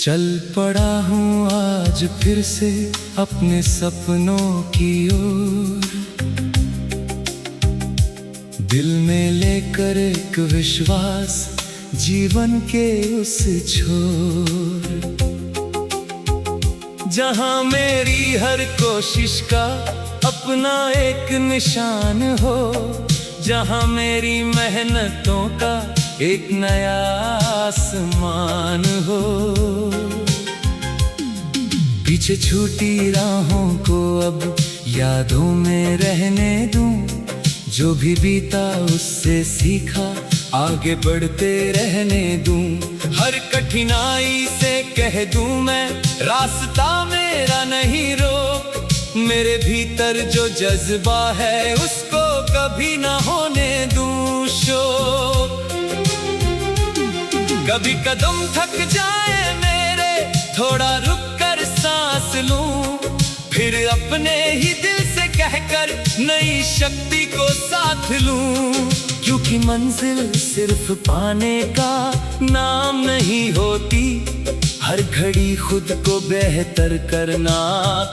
चल पड़ा हूँ आज फिर से अपने सपनों की ओर, दिल में लेकर एक विश्वास जीवन के उस छोर, जहां मेरी हर कोशिश का अपना एक निशान हो, जहां मेरी मेहनतों का एक नया आसमान हो। पीछे छूटी राहों को अब यादों में रहने दूं, जो भी बीता उससे सीखा आगे बढ़ते रहने दूं। हर कठिनाई से कह दूं मैं रास्ता मेरा नहीं रोक, मेरे भीतर जो जज्बा है उसको कभी ना होने दूं शोक। कभी कदम थक जाए मेरे, थोड़ा रुक कर सांस लूं, फिर अपने ही दिल से कहकर नई शक्ति को साथ लूं। क्योंकि मंजिल सिर्फ पाने का नाम नहीं होती, हर घड़ी खुद को बेहतर करना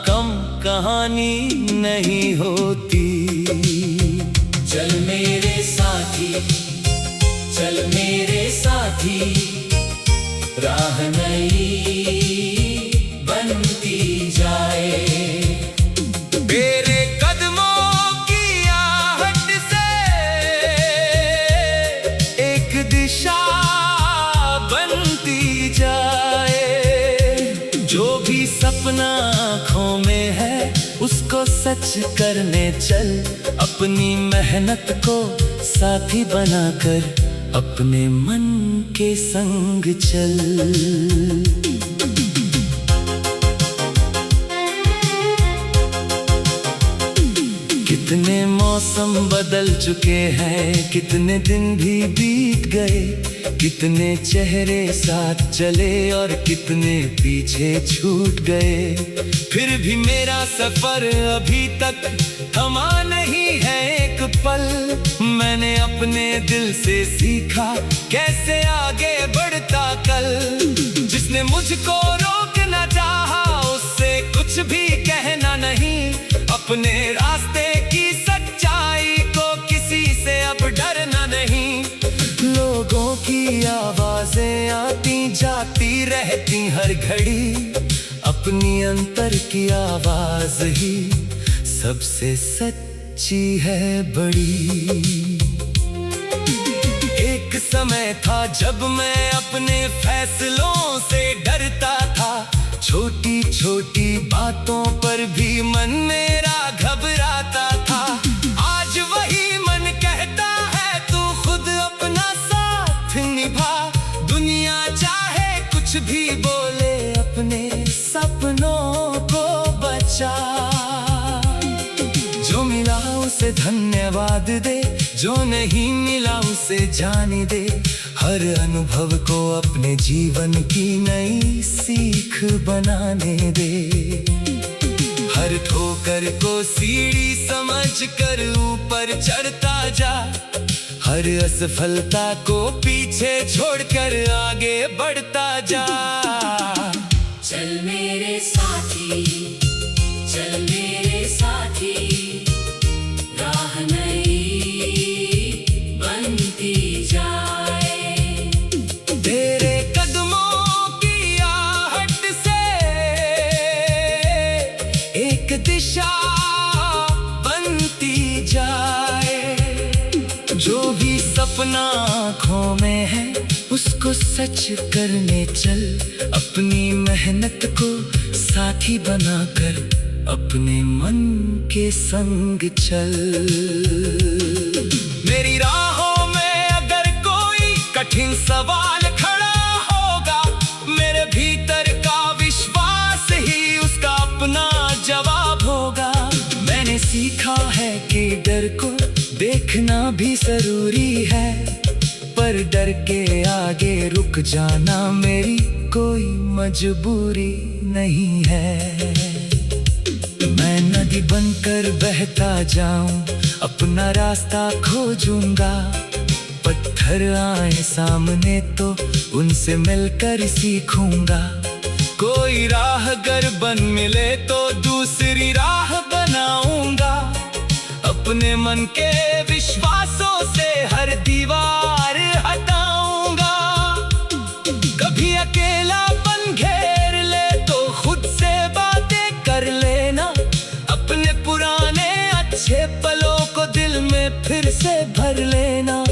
कम कहानी नहीं होती। चल मेरे साथी, चल मेरे साथी, राह नई बनती जाए। मेरे कदमों की आहट से एक दिशा बनती जाए। जो भी सपना आँखों में है उसको सच करने चल, अपनी मेहनत को साथी बनाकर अपने मन के संग चल। कितने मौसम बदल चुके हैं, कितने दिन भी बीत गए, कितने चेहरे साथ चले और कितने पीछे छूट गए। फिर भी मेरा सफर अभी तक थमा नहीं है एक पल, मैंने अपने दिल से सीखा कैसे आगे बढ़ता कल। जिसने मुझको रोकना चाहा उससे कुछ भी कहना नहीं, अपने रास्ते की सच्चाई को किसी से अब डरना नहीं। लोगों की आवाजें आती जाती रहती हर घड़ी, अपनी अंतर की आवाज ही सबसे सच्ची है बड़ी। एक समय था जब मैं अपने फैसलों से डरता था, छोटी छोटी बातों पर भी मन मेरा घबराता था। आज वही मन कहता है तू खुद अपना साथ निभा, दुनिया चाहे कुछ भी बोले अपने सपनों को बचा। जो मिला उसे धन्यवाद दे, जो नहीं मिला उसे जाने दे। हर अनुभव को अपने जीवन की नई सीख बनाने दे। हर ठोकर को सीढ़ी समझ कर ऊपर चढ़ता जा, हर असफलता को पीछे छोड़कर आगे बढ़ता जा। चल मेरे साथी, चल मेरे साथी, राह नई बनती जाए। तेरे कदमों की आहट से एक दिशा बनती जाए। जो भी सपना आँखों में है उसको सच करने चल, अपनी मेहनत को साथी बनाकर अपने मन के संग चल। मेरी राहों में अगर कोई कठिन सवाल खड़ा होगा, मेरे भीतर का विश्वास ही उसका अपना जवाब होगा। मैंने सीखा है कि डर को देखना भी जरूरी है, पर डर के आगे रुक जाना मेरी कोई मजबूरी नहीं है। मैं नदी बनकर बहता जाऊं, अपना रास्ता खोजूंगा। पत्थर आए सामने तो उनसे मिलकर सीखूंगा। कोई राह अगर बन मिले तो दूसरी राह बनाऊंगा। अपने मन के विश्वासों से हर दीवार हटाऊंगा। कभी अकेलापन घेर ले तो खुद से बातें कर लेना। अपने पुराने अच्छे पलों को दिल में फिर से भर लेना।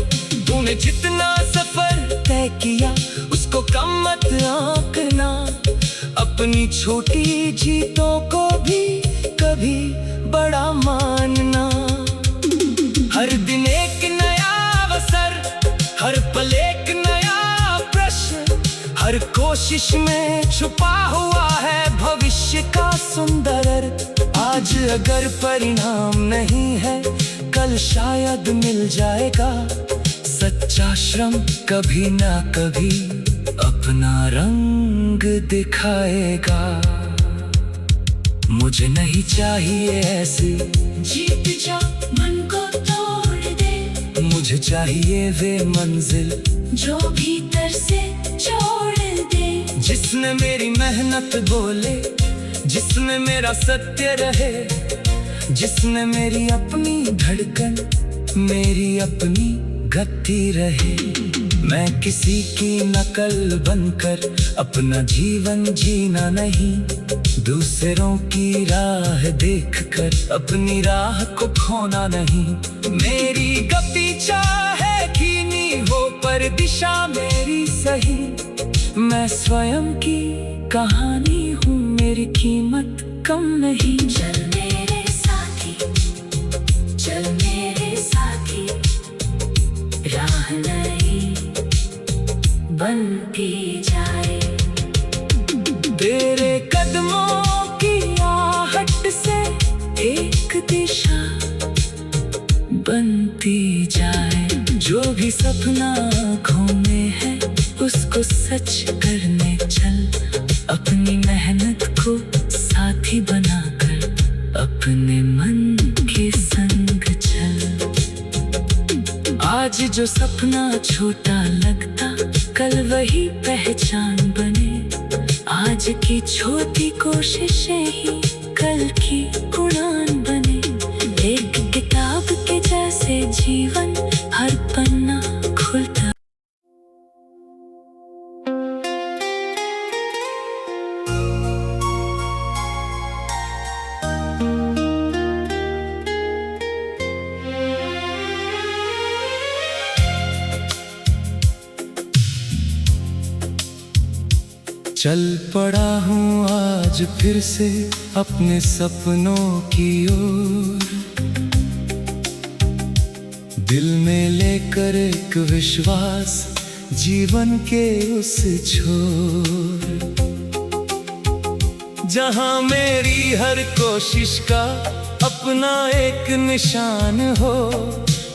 तूने जितना सफर तय किया उसको कम मत आंकना। अपनी छोटी जीतों को भी कभी बड़ा मानना। हर दिन एक नया अवसर, हर पल एक नया प्रश्न। हर कोशिश में छुपा हुआ है भविष्य का सुंदर अर्थ। आज अगर परिणाम नहीं है कल शायद मिल जाएगा। सच्चा श्रम कभी ना कभी अपना रंग दिखाएगा। मुझे नहीं चाहिए ऐसी जीत जा मन को तोड़ दे। मुझे चाहिए वे मंजिल जो भीतर से जोड़ दे। जिसने मेरी मेहनत बोले, जिसमें मेरा सत्य रहे। जिसने मेरी अपनी धड़कन, मेरी अपनी गति रहे। मैं किसी की नकल बनकर अपना जीवन जीना नहीं। दूसरों की राह देखकर अपनी राह को खोना नहीं। मेरी गति चाहे धीमी हो पर दिशा मेरी सही। मैं स्वयं की कहानी हूँ, मेरी कीमत कम नहीं। चल मेरे साथी, चल मेरे साथी, राह नई बनती जाए। तेरे कदमों की आहट से एक दिशा बनती जाए। जो भी सपना आँखों में है उसको सच करने चल। अपनी मेहनत को साथी बनाकर अपने मन के संग चल। आज जो सपना छोटा लगता कल वही पहचान बने। आज की छोटी कोशिशें ही कल की उड़ान बने। एक किताब के जैसे जीवन हर पन्ना खुलता। चल पड़ा हूँ आज फिर से अपने सपनों की ओर। दिल में लेकर एक विश्वास जीवन के उस छोर। जहाँ मेरी हर कोशिश का अपना एक निशान हो।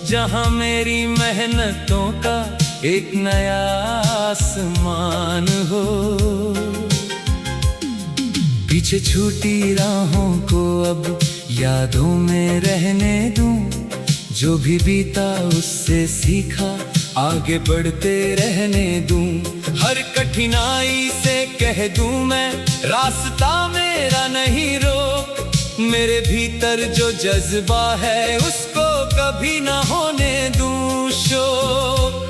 जहाँ मेरी मेहनतों का एक नया आसमान हो। पीछे छूटी राहों को अब यादों में रहने दूं। जो भी बीता उससे सीखा आगे बढ़ते रहने दूं। हर कठिनाई से कह दूं मैं रास्ता मेरा नहीं रोक। मेरे भीतर जो जज्बा है उसको कभी ना होने दूं शोक।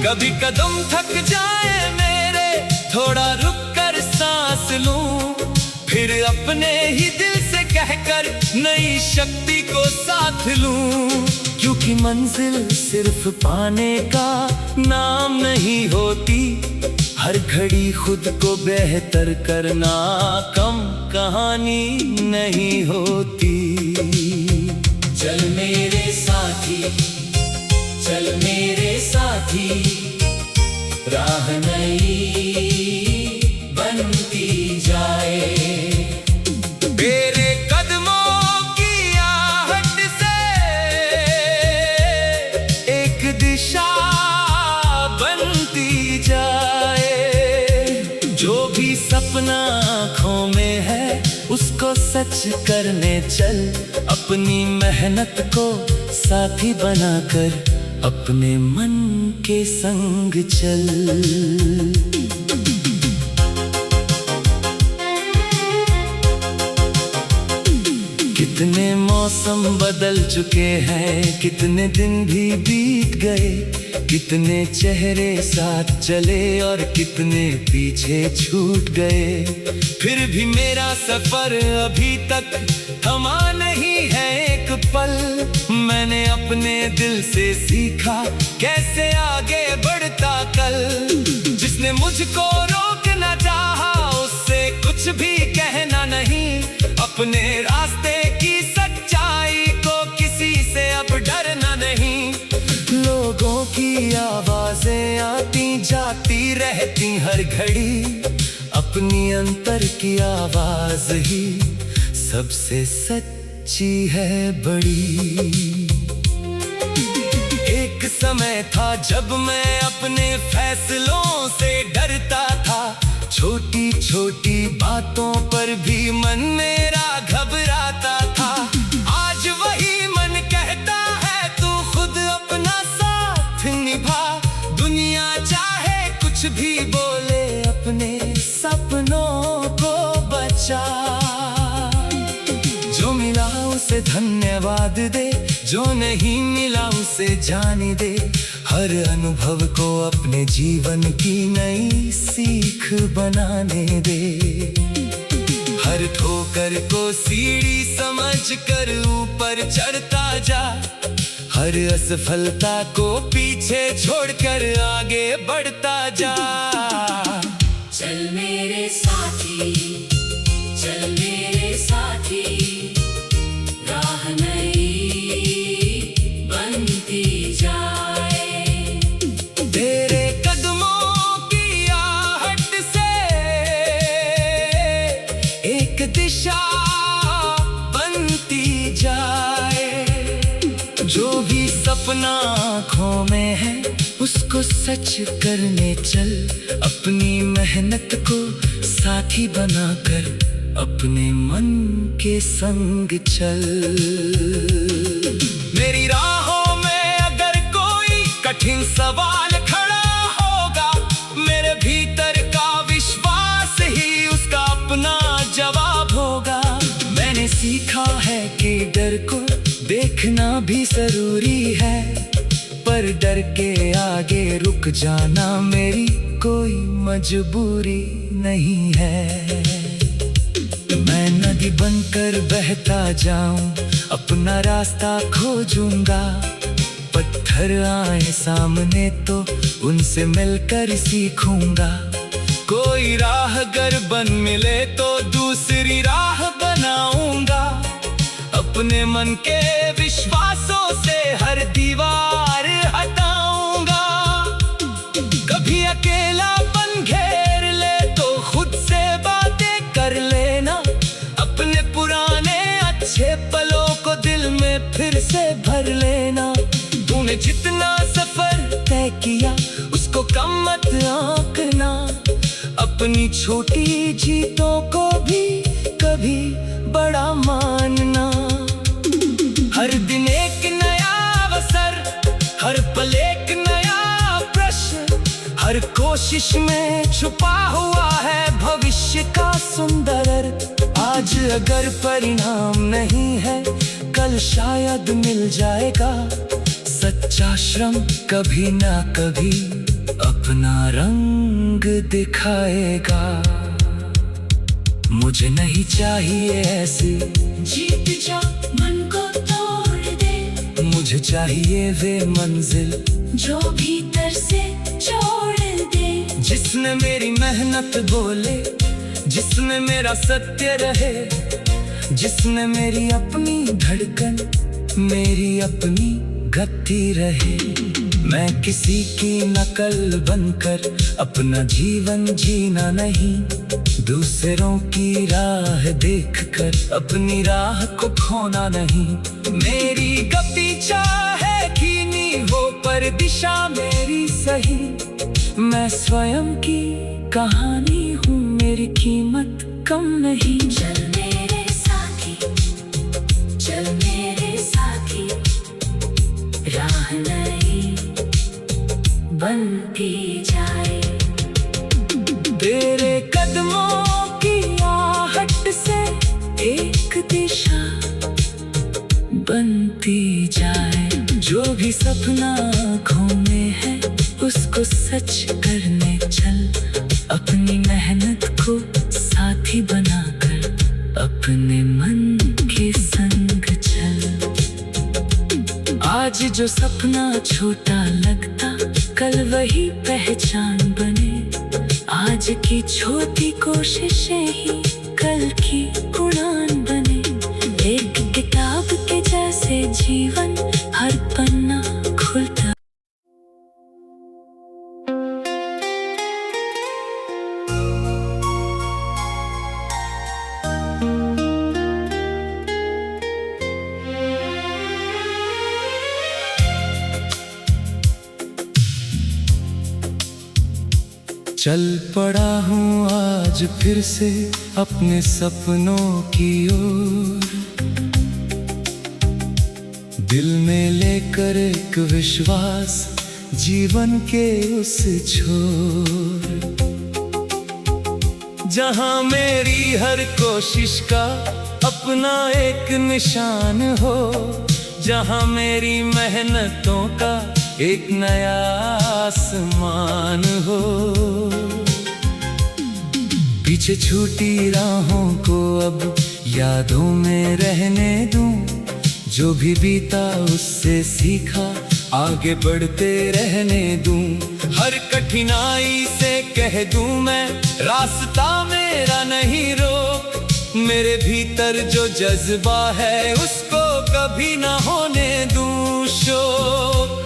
कभी कदम थक जाए मेरे थोड़ा रुक कर सांस लूं। फिर अपने ही दिल से कहकर नई शक्ति को साथ लूं। क्योंकि मंजिल सिर्फ पाने का नाम नहीं होती। हर घड़ी खुद को बेहतर करना कम कहानी नहीं होती। चल मेरे साथी, चल मेरे साथी, राह नई बनती जाए। तेरे कदमों की आहट से एक दिशा बनती जाए। जो भी सपना आँखों में है उसको सच करने चल। अपनी मेहनत को साथी बनाकर अपने मन के संग चल। कितने मौसम बदल चुके हैं, कितने दिन भी बीत गए, कितने चेहरे साथ चले और कितने पीछे छूट गए। फिर भी मेरा सफर अभी तक थमा नहीं है एक पल। मैंने अपने दिल से सीखा कैसे आगे बढ़ता कल। जिसने मुझको रोकना चाहा उससे कुछ भी कहना नहीं। अपने रास्ते की सच्चाई को किसी से अब डरना नहीं। लोगों की आवाजें आती जाती रहती हर घड़ी, अपनी अंतर की आवाज ही सबसे सच्ची है बड़ी। एक समय था जब मैं अपने फैसलों से डरता था, छोटी छोटी बातों पर भी मन मेरा घबराता था। आज वही मन कहता है तू खुद अपना साथ निभा। दुनिया चाहे कुछ भी बोले, अपने सपनों को बचा। जो मिला उसे धन्यवाद दे, जो नहीं मिला उसे जाने दे। हर अनुभव को अपने जीवन की नई सीख बनाने दे। हर ठोकर को सीढ़ी समझ कर ऊपर चढ़ता जा। हर असफलता को पीछे छोड़कर आगे बढ़ता जा। चल मेरे साथी, चल मेरे साथी, राह नई बनती जाए। तेरे कदमों की आहट से एक दिशा बनती जाए। जो भी सपना आँखों में है उसको सच करने चल। अपनी मेहनत को साथी बनाकर अपने मन के संग चल। मेरी राहों में अगर कोई कठिन सवाल खड़ा होगा, मेरे भीतर का विश्वास ही उसका अपना जवाब होगा। मैंने सीखा है कि डर को देखना भी जरूरी है, पर डर के आगे रुक जाना मेरी कोई मजबूरी नहीं है। मैं नदी बनकर बहता जाऊं, अपना रास्ता खोजूंगा। पत्थर आए सामने तो उनसे मिलकर सीखूंगा। कोई राह अगर बन मिले तो दूसरी राह बनाऊंगा। अपने मन के विश्वासों से हर दीवार हटाऊंगा। कभी अकेलापन घेर ले तो खुद से बातें कर लेना। अपने पुराने अच्छे पलों को दिल में फिर से भर लेना। तूने जितना सफर तय किया उसको कम मत आंकना। अपनी छोटी जीतों को भी कभी बड़ा मानना। हर दिन एक नया अवसर, हर पल एक नया प्रश्न। हर कोशिश में छुपा हुआ है भविष्य का सुंदर अर्थ। आज अगर परिणाम नहीं है, कल शायद मिल जाएगा। सच्चा श्रम कभी ना कभी अपना रंग दिखाएगा। मुझे नहीं चाहिए ऐसी जीत जा मन को तोड़ दे। मुझे चाहिए वे मंजिल जो भीतर से जोड़ दे। जिसने मेरी मेहनत बोले, जिसने मेरा सत्य रहे, जिसने मेरी अपनी धड़कन, मेरी अपनी गति रहे। मैं किसी की नकल बनकर अपना जीवन जीना नहीं। दूसरों की राह देखकर अपनी राह को खोना नहीं। मेरी गति चाहे धीमी हो पर दिशा मेरी सही। मैं स्वयं की कहानी हूँ, मेरी कीमत कम नहीं। चल मेरे साथी, चल मेरे साथी, राह नई बनती जाए। तेरे कदमों की आहट से एक दिशा बनती जाए। जो भी सपना आँखों में है उसको सच करने चल, अपनी मेहनत को साथी बनाकर अपने मन के संग चल। आज जो सपना छोटा लगता कल वही पहचान बने, आज की छोटी कोशिशें ही कल की उड़ान बने। एक किताब के जैसे जीवन हर पन्ना खुलता। चल पड़ा हूँ आज फिर से अपने सपनों की ओर, दिल में लेकर एक विश्वास जीवन के उस छोर, जहां मेरी हर कोशिश का अपना एक निशान हो, जहां मेरी मेहनतों का एक नया आसमान हो। पीछे छूटी राहों को अब यादों में रहने दूं, जो भी बीता उससे सीखा आगे बढ़ते रहने दूं। हर कठिनाई से कह दूं मैं रास्ता मेरा नहीं रोक, मेरे भीतर जो जज्बा है उसको कभी ना होने दूं शोक।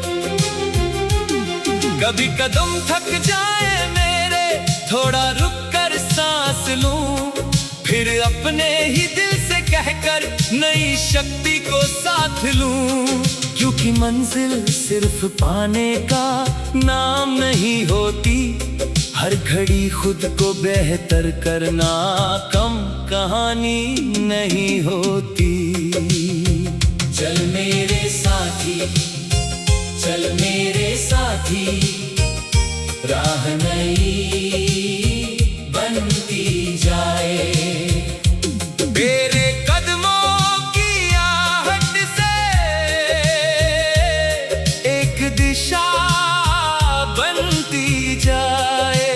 कभी कदम थक जाए मेरे थोड़ा रुक कर सांस लूं, फिर अपने ही दिल से कहकर नई शक्ति को साथ लूं। क्योंकि मंजिल सिर्फ पाने का नाम नहीं होती, हर घड़ी खुद को बेहतर करना कम कहानी नहीं होती। चल मेरे साथी, चल मेरे साथी, राह नई बनती जाए। मेरे कदमों की आहट से एक दिशा बनती जाए।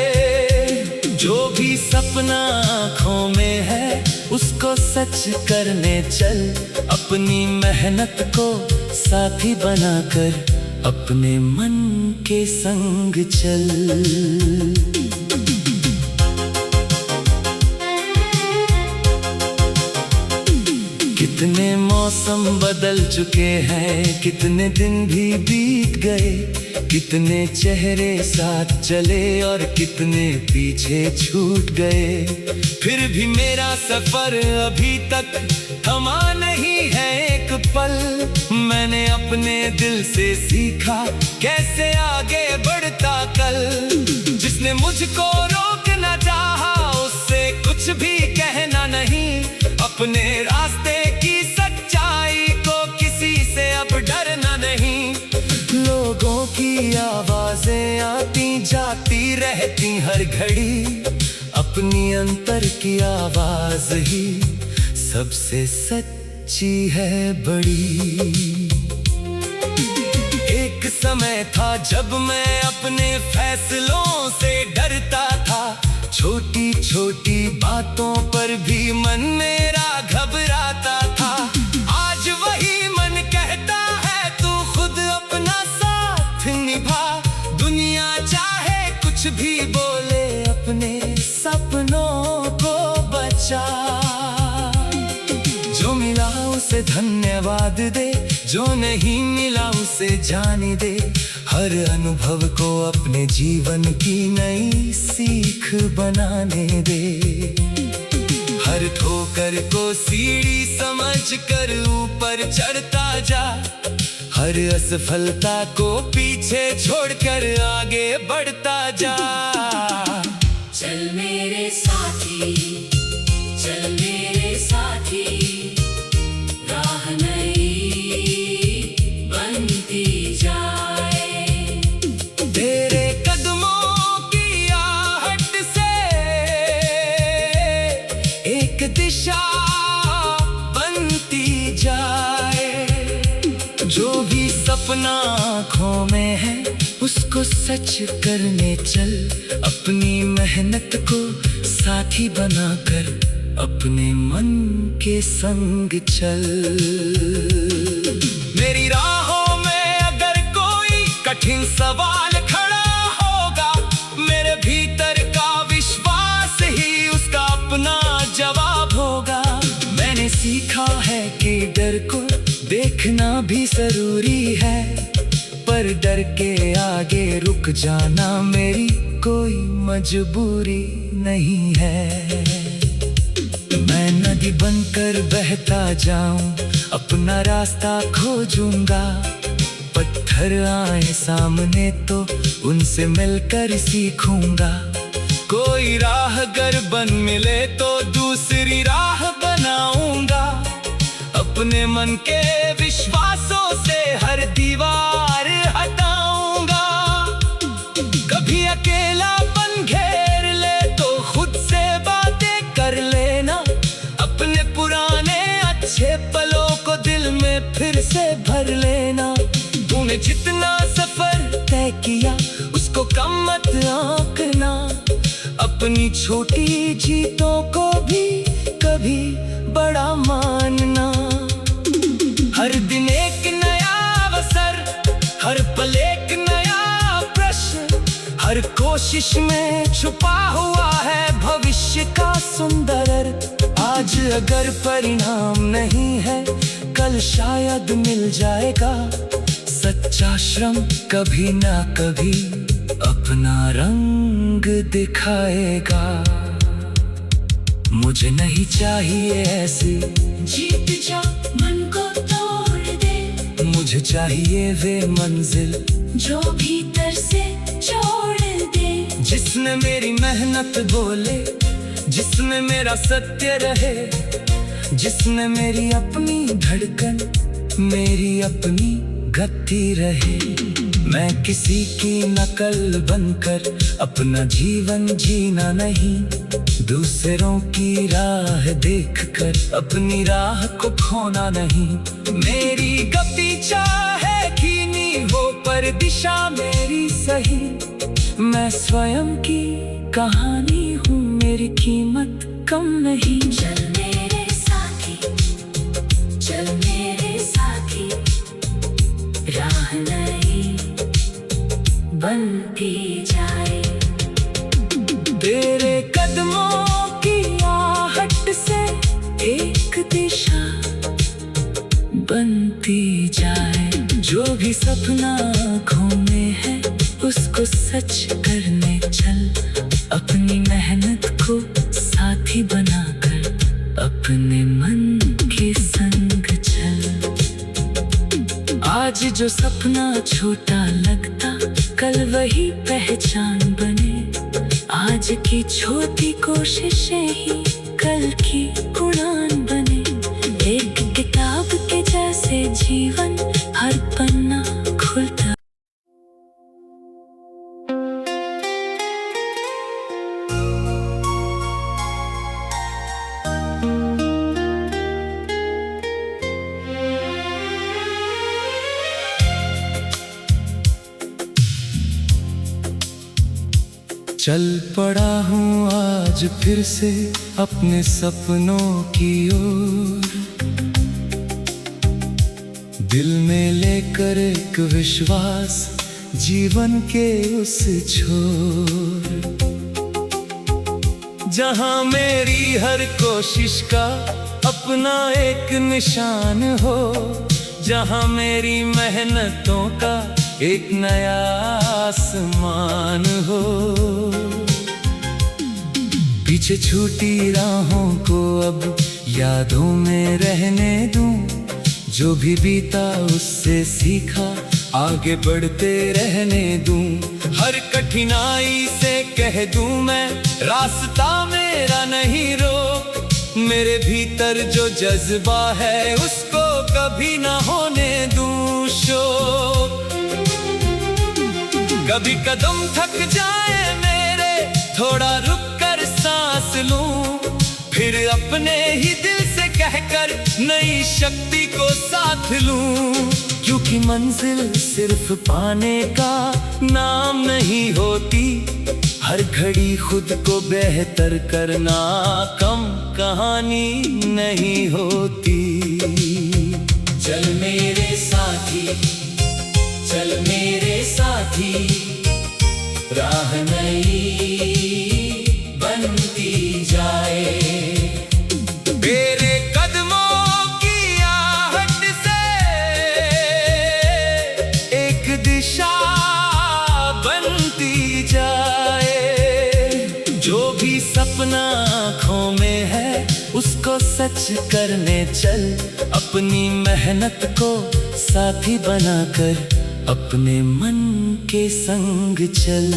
जो भी सपना आँखों में है उसको सच करने चल, अपनी मेहनत को साथी बनाकर अपने मन के संग चल। कितने मौसम बदल चुके हैं, कितने दिन भी बीत गए, कितने चेहरे साथ चले और कितने पीछे छूट गए। फिर भी मेरा सफर अभी तक थमा नहीं है एक पल, मैंने अपने दिल से सीखा कैसे आगे बढ़ता कल। जिसने मुझको रोकना चाहा उससे कुछ भी कहना नहीं, अपने रास्ते की सच्चाई को किसी से अब डरना नहीं। लोगों की आवाजें आती जाती रहती हर घड़ी, अपनी अंतर की आवाज ही सबसे सच्ची है बड़ी। एक समय था जब मैं अपने फैसलों से डरता था, छोटी छोटी बातों पर भी मन मेरा घबराता था। आज वही मन कहता है तू खुद अपना साथ निभा, दुनिया चाहे कुछ भी बोले अपने सपनों को बचा। जो मिला उसे धन्यवाद दे, जो नहीं मिला उसे जाने दे। हर अनुभव को अपने जीवन की नई सीख बनाने दे। हर ठोकर को सीढ़ी समझकर ऊपर चढ़ता जा, हर असफलता को पीछे छोड़कर आगे बढ़ता जा। चल मेरे साथी, चल मेरे साथी, राह नई बनती जाए। तेरे कदमों की आहट से एक दिशा बनती जाए। सपना आँखों में है उसको सच करने चल। अपनी मेहनत को साथी बनाकर अपने मन के संग चल। मेरी राहों में अगर कोई कठिन सवाल खड़ा होगा, मेरे भीतर का विश्वास ही उसका अपना जवाब होगा। मैंने सीखा है कि डर को देखना भी जरूरी है, पर डर के आगे रुक जाना मेरी कोई मजबूरी नहीं है। मैं नदी बनकर बहता जाऊं, अपना रास्ता खोजूंगा। पत्थर आए सामने तो उनसे मिलकर सीखूंगा। कोई राह अगर बन मिले तो दूसरी राह बनाऊंगा। अपने मन के विश्वासों से हर दीवार हटाऊंगा। कभी अकेलापन घेर ले तो खुद से बातें कर लेना। अपने पुराने अच्छे पलों को दिल में फिर से भर लेना। तूने जितना सफर तय किया उसको कम मत आंकना। अपनी छोटी जीतों को भी कभी बड़ा मानना। हर दिन एक नया अवसर, हर पल एक नया प्रश्न। हर कोशिश में छुपा हुआ है भविष्य का सुंदर अर्थ। आज अगर परिणाम नहीं है, कल शायद मिल जाएगा। सच्चा श्रम कभी ना कभी अपना रंग दिखाएगा। मुझे नहीं चाहिए ऐसी जीत जा मन को तोड़ दे। मुझे चाहिए वे मंजिल जो भीतर से जोड़ दे। जिसने मेरी मेहनत बोले, जिसने मेरा सत्य रहे, जिसने मेरी अपनी धड़कन, मेरी अपनी गति रहे। मैं किसी की नकल बनकर अपना जीवन जीना नहीं। दूसरों की राह देखकर अपनी राह को खोना नहीं। मेरी गति चाहे धीमी हो पर दिशा मेरी सही। मैं स्वयं की कहानी हूँ, मेरी कीमत कम नहीं। चल मेरे साथी, चल मेरे साथी, राह नई बनती जाए। तेरे कदमों की आहट से एक दिशा बनती जाए। जो भी सपना आँखों में है उसको सच करने चल। अपनी मेहनत को साथी बनाकर अपने मन के संग चल। आज जो सपना छोटा लगता, कल वही पहचान बने। आज की छोटी कोशिशें ही कल की उड़ान बने। एक किताब के जैसे जीवन हर पन्ना खुलता। चल पड़ा हूँ आज फिर से अपने सपनों की ओर। दिल में लेकर एक विश्वास जीवन के उस छोर। जहाँ मेरी हर कोशिश का अपना एक निशान हो। जहाँ मेरी मेहनतों का एक नया आसमान हो। पीछे छूटी राहों को अब यादों में रहने दूं। जो भी बीता उससे सीखा आगे बढ़ते रहने दूं। हर कठिनाई से कह दूं मैं, रास्ता मेरा नहीं रोक। मेरे भीतर जो जज्बा है उसको कभी ना होने दूं शोक। कभी कदम थक जाए मेरे, थोड़ा रुक कर सांस लूं। फिर अपने ही दिल से कह कहकर नई शक्ति को साथ लूं। क्योंकि मंजिल सिर्फ पाने का नाम नहीं होती, हर घड़ी खुद को बेहतर करना कम कहानी नहीं होती। चल मेरे साथी, चल मेरे साथी, राह नई बनती जाए। मेरे कदमों की आहट से एक दिशा बनती जाए। जो भी सपना आँखों में है उसको सच करने चल, अपनी मेहनत को साथी बनाकर अपने मन के संग चल।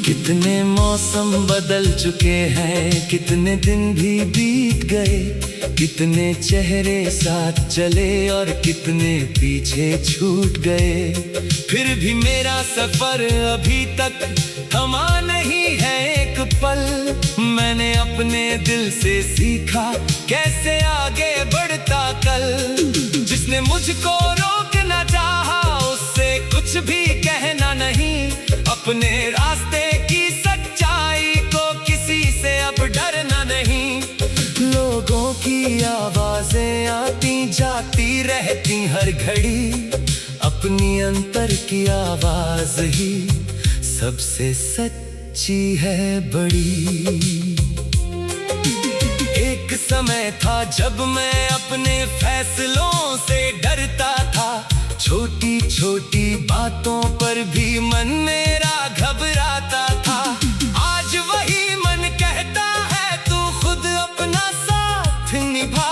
कितने मौसम बदल चुके हैं, कितने दिन भी बीत गए, कितने चेहरे साथ चले और कितने पीछे छूट गए। फिर भी मेरा सफर अभी तक थमा नहीं है एक पल। मैंने अपने दिल से सीखा कैसे आगे बढ़ता कल। जिसने मुझको रोकना चाहा उससे कुछ भी कहना नहीं, अपने रास्ते की सच्चाई को किसी से अब डरना नहीं। लोगों की आवाजें आती जाती रहती हर घड़ी, अपनी अंतर की आवाज ही सबसे सच्ची है बड़ी। एक समय था जब मैं अपने फैसलों से डरता था, छोटी छोटी बातों पर भी मन मेरा घबराता था। आज वही मन कहता है तू खुद अपना साथ निभा,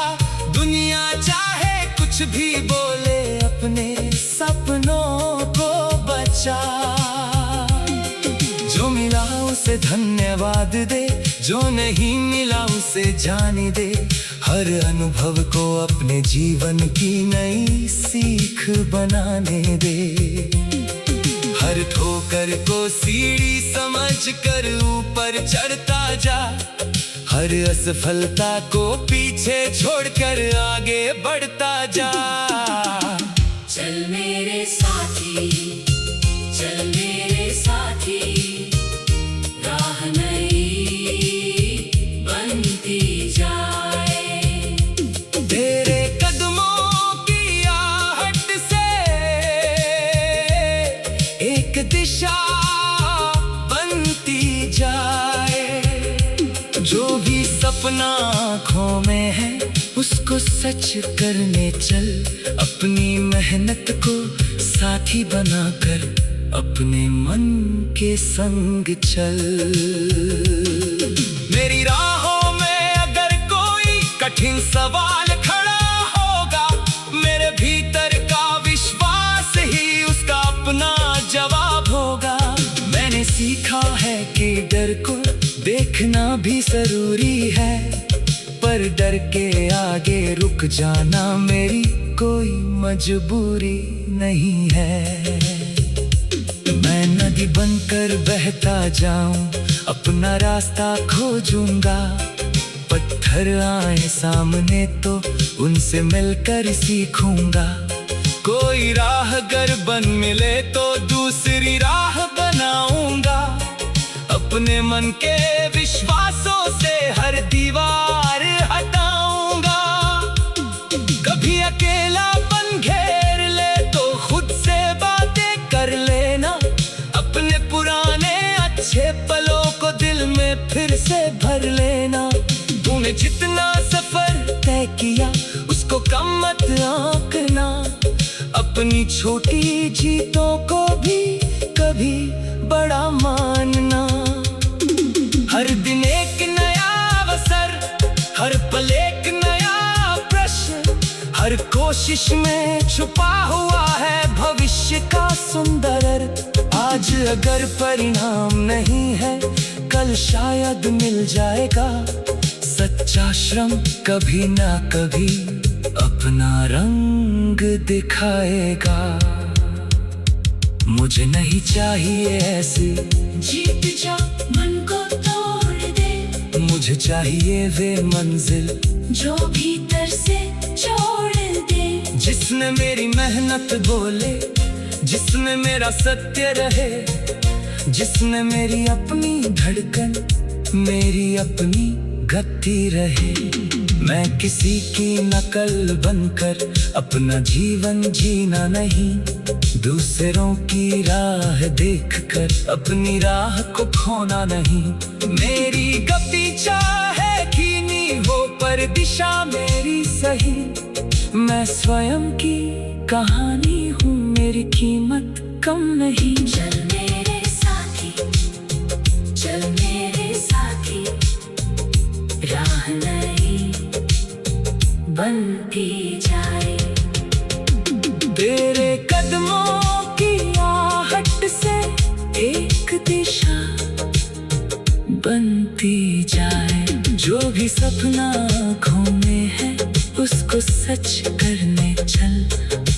दुनिया चाहे कुछ भी बोले अपने सपनों को बचा। जो मिला उसे धन्यवाद दे, जो नहीं मिला उसे जाने दे। हर अनुभव को अपने जीवन की नई सीख बनाने दे। हर ठोकर को सीढ़ी समझकर ऊपर चढ़ता जा, हर असफलता को पीछे छोड़कर आगे बढ़ता जा। चल मेरे साथी, चल मेरे साथी, राह नई बनती जाए। तेरे कदमों की आहट से एक दिशा बनती जाए। जो भी सपना आँखों में है उसको सच करने चल, अपनी मेहनत को साथी बनाकर अपने मन के संग चल। मेरी राहों में अगर कोई कठिन सवाल खड़ा होगा, मेरे भीतर का विश्वास ही उसका अपना जवाब होगा। मैंने सीखा है कि डर को देखना भी जरूरी है, पर डर के आगे रुक जाना मेरी कोई मजबूरी नहीं है। मैं नदी बनकर बहता जाऊं, अपना रास्ता खोजूंगा। पत्थर आए सामने तो उनसे मिलकर सीखूंगा। कोई राह अगर बन मिले तो दूसरी राह बनाऊंगा। अपने मन के विश्वासों से हर दीवार हटाऊंगा। कभी अकेलापन घेर ले तो खुद से बातें कर लेना, अपने पुराने अच्छे पलों को दिल में फिर से भर लेना। तूने जितना सफर तय किया उसको कम मत आंकना, अपनी छोटी जीतों को भी कभी बड़ा मानना। हर दिन एक नया अवसर, हर पल एक नया प्रश्न, हर कोशिश में छुपा हुआ है भविष्य का सुंदर अर्थ। आज अगर परिणाम नहीं है कल शायद मिल जाएगा। सच्चा श्रम कभी ना कभी अपना रंग दिखाएगा। मुझे नहीं चाहिए ऐसी जीत जा मन को तोड़ दे। मुझे चाहिए वे मंजिल जो भीतर से जोड़ दे। जिसने मेरी मेहनत बोले, जिसने मेरा सत्य रहे, जिसने मेरी अपनी धड़कन, मेरी अपनी गति रहे। मैं किसी की नकल बनकर अपना जीवन जीना नहीं, दूसरों की राह देखकर अपनी राह को खोना नहीं। मेरी गति चाहे धीमी हो पर दिशा मेरी सही। मैं स्वयं की कहानी हूँ, मेरी कीमत कम नहीं। चल मेरे साथी, चल मेरे साथी, राह नई बनती जाए। तेरे कदमों की आहट से एक दिशा बनती जाए। जो भी सपना आँखों में है उसको सच करने चल।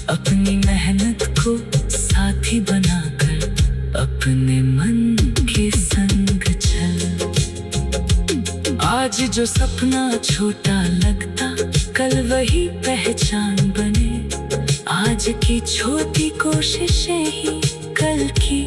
अपनी मेहनत को साथी बनाकर अपने मन के संग चल। आज जो सपना छोटा लगता कल वही पहचान बने। आज की छोटी कोशिशें ही कल की